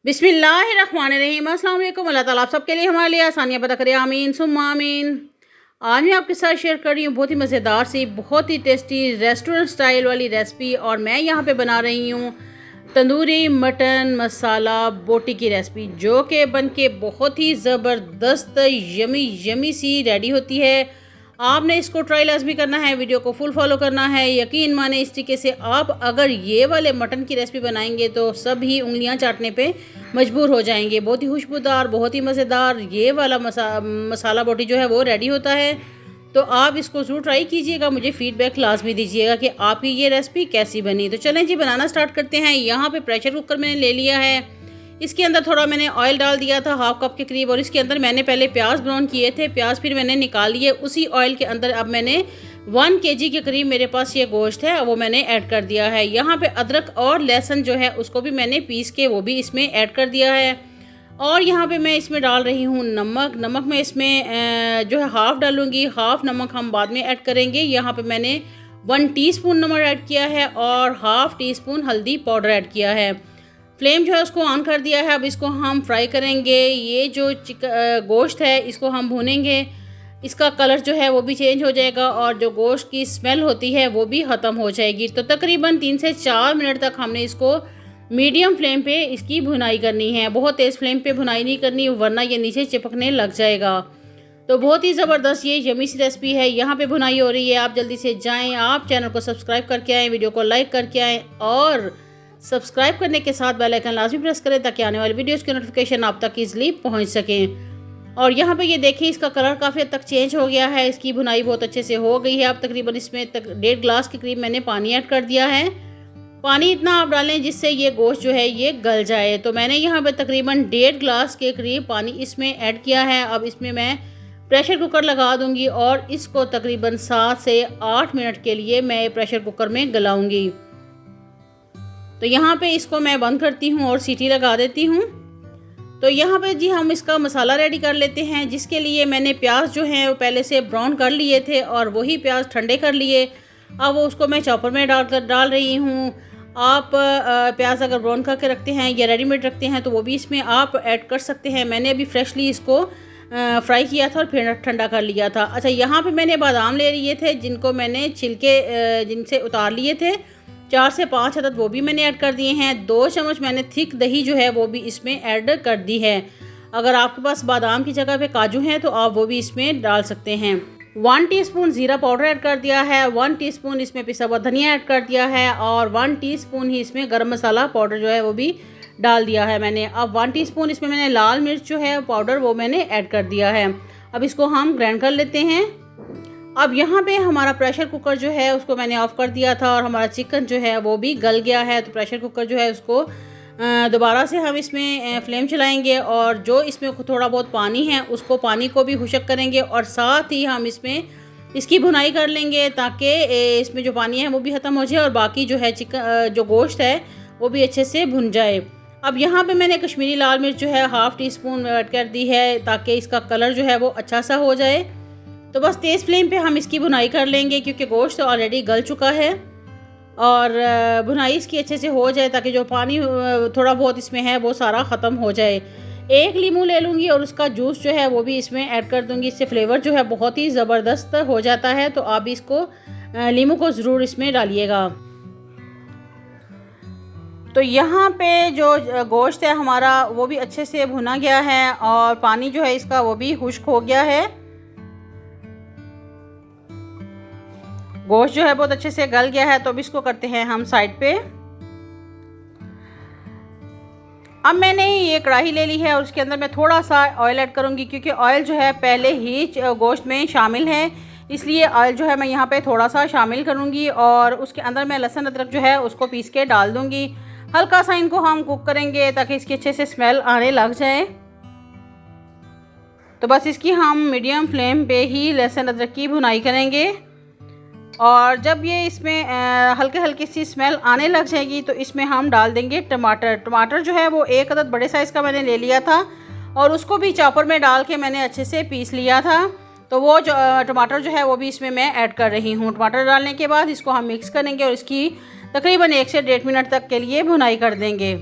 बिस्मिल्लाहिर्रहमानिर्रहीम। अस्सलाम वालेकुम। अल्लाह ताला आप सबके लिए हमारे लिए आसानियाँ पैदा करे, आमीन सुम्मा आमीन। आज मैं आपके साथ शेयर कर रही हूँ बहुत ही मज़ेदार सी, बहुत ही टेस्टी रेस्टोरेंट स्टाइल वाली रेसिपी। और मैं यहाँ पे बना रही हूँ तंदूरी मटन मसाला बोटी की रेसिपी, जो कि बन के बहुत ही ज़बरदस्त यमी यमी सी रेडी होती है। आपने इसको ट्राई लाजमी करना है, वीडियो को फुल फॉलो करना है। यकीन माने इस तरीके से आप अगर ये वाले मटन की रेसिपी बनाएंगे तो सब ही उंगलियां चाटने पे मजबूर हो जाएंगे। बहुत ही खुशबूदार, बहुत ही मज़ेदार ये वाला मसाला बोटी जो है वो रेडी होता है। तो आप इसको ज़रूर ट्राई कीजिएगा, मुझे फ़ीडबैक लाजमी दीजिएगा कि आपकी ये रेसिपी कैसी बनी। तो चलें जी, बनाना स्टार्ट करते हैं। यहाँ पे प्रेशर कुकर मैंने ले लिया है, इसके अंदर थोड़ा मैंने ऑयल डाल दिया था, हाफ कप के करीब। और इसके अंदर मैंने पहले प्याज ब्राउन किए थे, प्याज फिर मैंने निकाल लिए। उसी ऑयल के अंदर अब मैंने 1 kg के करीब मेरे पास ये गोश्त है, वो मैंने ऐड कर दिया है। यहाँ पे अदरक और लहसुन जो है उसको भी मैंने पीस के वो भी इसमें ऐड कर दिया है। और यहाँ पे मैं इसमें डाल रही हूँ नमक मैं इसमें जो है हाफ़ डालूँगी, हाफ़ नमक हम बाद में ऐड करेंगे। यहाँ पे मैंने 1 टीस्पून नमक ऐड किया है और हाफ़ टीस्पून हल्दी पाउडर ऐड किया है। फ्लेम जो है उसको ऑन कर दिया है। अब इसको हम फ्राई करेंगे। ये जो गोश्त है इसको हम भूनेंगे, इसका कलर जो है वो भी चेंज हो जाएगा और जो गोश्त की स्मेल होती है वो भी ख़त्म हो जाएगी। तो तकरीबन 3 से 4 मिनट तक हमने इसको मीडियम फ्लेम पे इसकी भुनाई करनी है। बहुत तेज़ फ्लेम पे भुनाई नहीं करनी, वरना ये नीचे चिपकने लग जाएगा। तो बहुत ही ज़बरदस्त ये यमी सी रेसिपी है। यहाँ पे भुनाई हो रही है, आप जल्दी से जाएँ, आप चैनल को सब्सक्राइब करके आएँ, वीडियो को लाइक करके आएँ और सब्सक्राइब करने के साथ बेल आइकन लाजमी प्रेस करें ताकि आने वाली वीडियोस की नोटिफिकेशन आप तक ईजिली पहुंच सकें। और यहाँ पे ये देखिए, इसका कलर काफ़ी हद तक चेंज हो गया है, इसकी भुनाई बहुत अच्छे से हो गई है। अब तकरीबन इसमें 1.5 गिलास के करीब मैंने पानी ऐड कर दिया है। पानी इतना आप डालें जिससे ये गोश्त जो है ये गल जाए। तो मैंने यहाँ पर तकरीबन 1.5 गिलास के करीब पानी इसमें ऐड किया है। अब इसमें मैं प्रेशर कुकर लगा दूँगी और इसको तकरीबन 7 से 8 मिनट के लिए मैं प्रेशर कुकर में गलाऊँगी। तो यहाँ पे इसको मैं बंद करती हूँ और सीटी लगा देती हूँ। तो यहाँ पे जी हम इसका मसाला रेडी कर लेते हैं, जिसके लिए मैंने प्याज जो है वो पहले से ब्राउन कर लिए थे और वही प्याज ठंडे कर लिए। अब वो उसको मैं चॉपर में डाल रही हूँ। आप प्याज अगर ब्राउन करके रखते हैं या रेडीमेड रखते हैं तो वो भी इसमें आप ऐड कर सकते हैं। मैंने अभी फ्रेशली इसको फ्राई किया था और फिर ठंडा कर लिया था। अच्छा, यहाँ पे मैंने बादाम ले लिए थे, जिनको मैंने छिलके जिनसे उतार लिए थे। 4 से 5 अदद वो भी मैंने ऐड कर दिए हैं। 2 चम्मच मैंने थिक दही जो है वो भी इसमें ऐड कर दी है। अगर आपके पास बादाम की जगह पे काजू हैं तो आप वो भी इसमें डाल सकते हैं। 1 टीस्पून ज़ीरा पाउडर ऐड कर दिया है, 1 टीस्पून इसमें पिसा हुआ धनिया ऐड कर दिया है और 1 टीस्पून ही इसमें गरम मसाला पाउडर जो है वो भी डाल दिया है मैंने। अब 1 टीस्पून इसमें मैंने लाल मिर्च जो है पाउडर वो मैंने ऐड कर दिया है। अब इसको हम ग्राइंड कर लेते हैं। अब यहाँ पे हमारा प्रेशर कुकर जो है उसको मैंने ऑफ़ कर दिया था और हमारा चिकन जो है वो भी गल गया है। तो प्रेशर कुकर जो है उसको दोबारा से हम इसमें फ्लेम चलाएंगे और जो इसमें थोड़ा बहुत पानी है उसको पानी को भी खुशक करेंगे और साथ ही हम इसमें इसकी भुनाई कर लेंगे ताकि इसमें जो पानी है वो भी ख़त्म हो जाए और बाकी जो है चिकन जो गोश्त है वो भी अच्छे से भुन जाए। अब यहाँ पे मैंने कश्मीरी लाल मिर्च जो है हाफ़ टीस्पून ऐड कर दी है ताकि इसका कलर जो है वो अच्छा सा हो जाए। तो बस तेज़ फ्लेम पे हम इसकी भुनाई कर लेंगे क्योंकि गोश्त तो ऑलरेडी गल चुका है और भुनाई इसकी अच्छे से हो जाए ताकि जो पानी थोड़ा बहुत इसमें है वो सारा ख़त्म हो जाए। 1 लीमू ले लूँगी और उसका जूस जो है वो भी इसमें ऐड कर दूँगी। इससे फ्लेवर जो है बहुत ही ज़बरदस्त हो जाता है। तो आप इसको लीमू को ज़रूर इसमें डालिएगा। तो यहाँ पे जो गोश्त है हमारा वो भी अच्छे से भुना गया है और पानी जो है इसका वो भी खुश्क हो गया है। गोश्त जो है बहुत अच्छे से गल गया है। तो अब इसको करते हैं हम साइड पे। अब मैंने ये कढ़ाई ले ली है और उसके अंदर मैं थोड़ा सा ऑयल ऐड करूँगी क्योंकि ऑयल जो है पहले ही गोश्त में शामिल है, इसलिए ऑयल जो है मैं यहाँ पे थोड़ा सा शामिल करूँगी और उसके अंदर मैं लहसुन अदरक जो है उसको पीस के डाल दूँगी। हल्का सा इनको हम कुक करेंगे ताकि इसकी अच्छे से स्मेल आने लग जाए। तो बस इसकी हम मीडियम फ्लेम पे ही लहसुन अदरक की भुनाई करेंगे और जब ये इसमें हल्के हल्की सी स्मेल आने लग जाएगी तो इसमें हम डाल देंगे टमाटर। टमाटर जो है वो 1 अदद बड़े साइज़ का मैंने ले लिया था और उसको भी चॉपर में डाल के मैंने अच्छे से पीस लिया था। तो वो जो टमाटर जो है वो भी इसमें मैं ऐड कर रही हूँ। टमाटर डालने के बाद इसको हम मिक्स करेंगे और इसकी तकरीबन 1 से 1.5 मिनट तक के लिए भुनाई कर देंगे।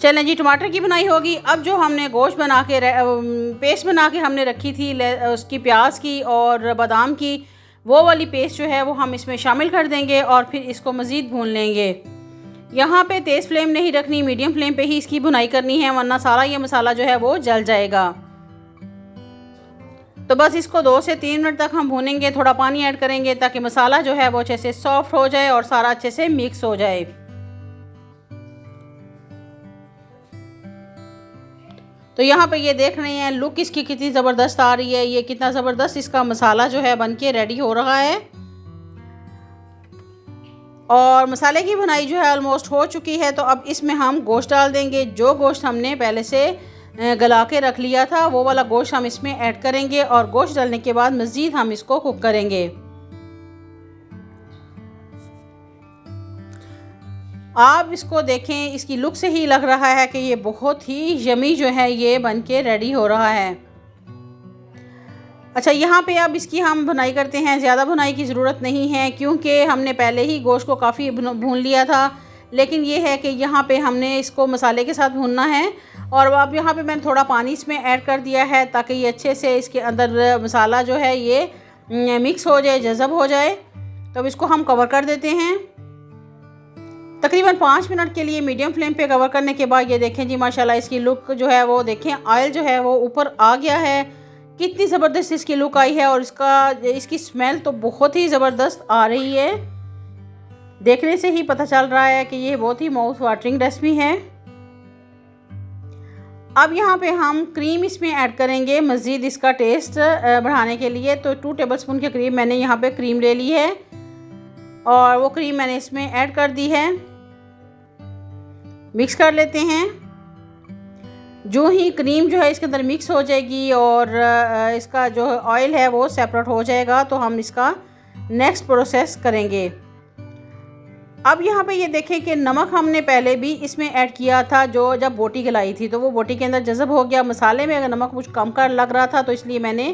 चलें जी, टमाटर की बनाई होगी। अब जो हमने गोश्त बना के पेस्ट बना के हमने रखी थी उसकी, प्याज की और बादाम की, वो वाली पेस्ट जो है वो हम इसमें शामिल कर देंगे और फिर इसको मज़ीद भून लेंगे। यहाँ पे तेज़ फ्लेम नहीं रखनी, मीडियम फ्लेम पे ही इसकी भुनाई करनी है, वरना सारा ये मसाला जो है वो जल जाएगा। तो बस इसको 2 से 3 मिनट तक हम भूनेंगे। थोड़ा पानी ऐड करेंगे ताकि मसाला जो है वो अच्छे से सॉफ्ट हो जाए और सारा अच्छे से मिक्स हो जाए। तो यहाँ पे ये देख रहे हैं लुक इसकी कितनी ज़बरदस्त आ रही है, ये कितना ज़बरदस्त इसका मसाला जो है बनके रेडी हो रहा है। और मसाले की भुनाई जो है ऑलमोस्ट हो चुकी है। तो अब इसमें हम गोश्त डाल देंगे। जो गोश्त हमने पहले से गला के रख लिया था वो वाला गोश्त हम इसमें ऐड करेंगे और गोश्त डालने के बाद मज़ीद हम इसको कुक करेंगे। आप इसको देखें, इसकी लुक से ही लग रहा है कि ये बहुत ही यमी जो है ये बनके रेडी हो रहा है। अच्छा, यहाँ पे अब इसकी हम भुनाई करते हैं। ज़्यादा भुनाई की ज़रूरत नहीं है क्योंकि हमने पहले ही गोश्त को काफ़ी भून लिया था, लेकिन ये है कि यहाँ पे हमने इसको मसाले के साथ भूनना है। और अब यहाँ पे मैंने थोड़ा पानी इसमें ऐड कर दिया है ताकि ये अच्छे से इसके अंदर मसाला जो है ये मिक्स हो जाए, जज़ब हो जाए। तो अब इसको हम कवर कर देते हैं तकरीबन 5 मिनट के लिए मीडियम फ्लेम पे। कवर करने के बाद ये देखें जी, माशाल्लाह इसकी लुक जो है वो देखें, ऑयल जो है वो ऊपर आ गया है। कितनी ज़बरदस्त इसकी लुक आई है और इसकी स्मेल तो बहुत ही ज़बरदस्त आ रही है। देखने से ही पता चल रहा है कि ये बहुत ही माउथ वाटरिंग रेसिपी है। अब यहाँ पे हम क्रीम इसमें ऐड करेंगे मज़ीद इसका टेस्ट बढ़ाने के लिए। तो 2 टेबलस्पून के करीब मैंने यहाँ पे क्रीम ले ली है और वो क्रीम मैंने इसमें ऐड कर दी है। मिक्स कर लेते हैं। जो ही क्रीम जो है इसके अंदर मिक्स हो जाएगी और इसका जो ऑयल है वो सेपरेट हो जाएगा, तो हम इसका नेक्स्ट प्रोसेस करेंगे। अब यहाँ पे ये देखें कि नमक हमने पहले भी इसमें ऐड किया था, जो जब बोटी गलाई थी तो वो बोटी के अंदर जज़ब हो गया। मसाले में अगर नमक कुछ कम कर लग रहा था तो इसलिए मैंने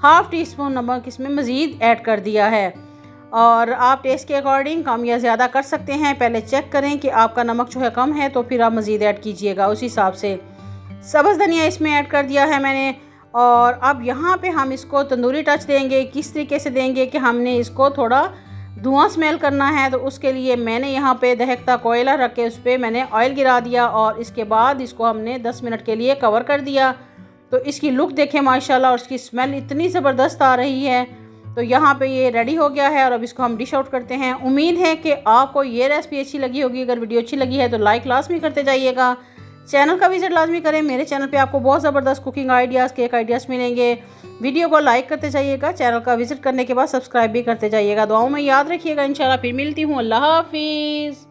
½ टीस्पून नमक इसमें मज़ीद ऐड कर दिया है। और आप टेस्ट के अकॉर्डिंग कम या ज़्यादा कर सकते हैं। पहले चेक करें कि आपका नमक जो है कम है तो फिर आप मज़ीद ऐड कीजिएगा उस हिसाब से। सब्ज़ धनिया इसमें ऐड कर दिया है मैंने। और अब यहाँ पे हम इसको तंदूरी टच देंगे। किस तरीके से देंगे कि हमने इसको थोड़ा धुआं स्मेल करना है, तो उसके लिए मैंने यहाँ पे दहकता कोयला रख के उस पर मैंने ऑयल गिरा दिया और इसके बाद इसको हमने 10 मिनट के लिए कवर कर दिया। तो इसकी लुक देखें माशाल्लाह, और इसकी स्मेल इतनी ज़बरदस्त आ रही है। तो यहाँ पे ये रेडी हो गया है और अब इसको हम डिश आउट करते हैं। उम्मीद है कि आपको ये रेसिपी अच्छी लगी होगी। अगर वीडियो अच्छी लगी है तो लाइक लाजमी करते जाइएगा। चैनल का विजिट लाजमी करें। मेरे चैनल पे आपको बहुत ज़बरदस्त कुकिंग आइडियाज़, केक आइडियाज़ मिलेंगे। वीडियो को लाइक करते जाइएगा। चैनल का विजिट करने के बाद सब्सक्राइब भी करते जाइएगा। दुआओं में याद रखिएगा। इंशाल्लाह फिर मिलती हूँ। अल्लाह हाफिज़।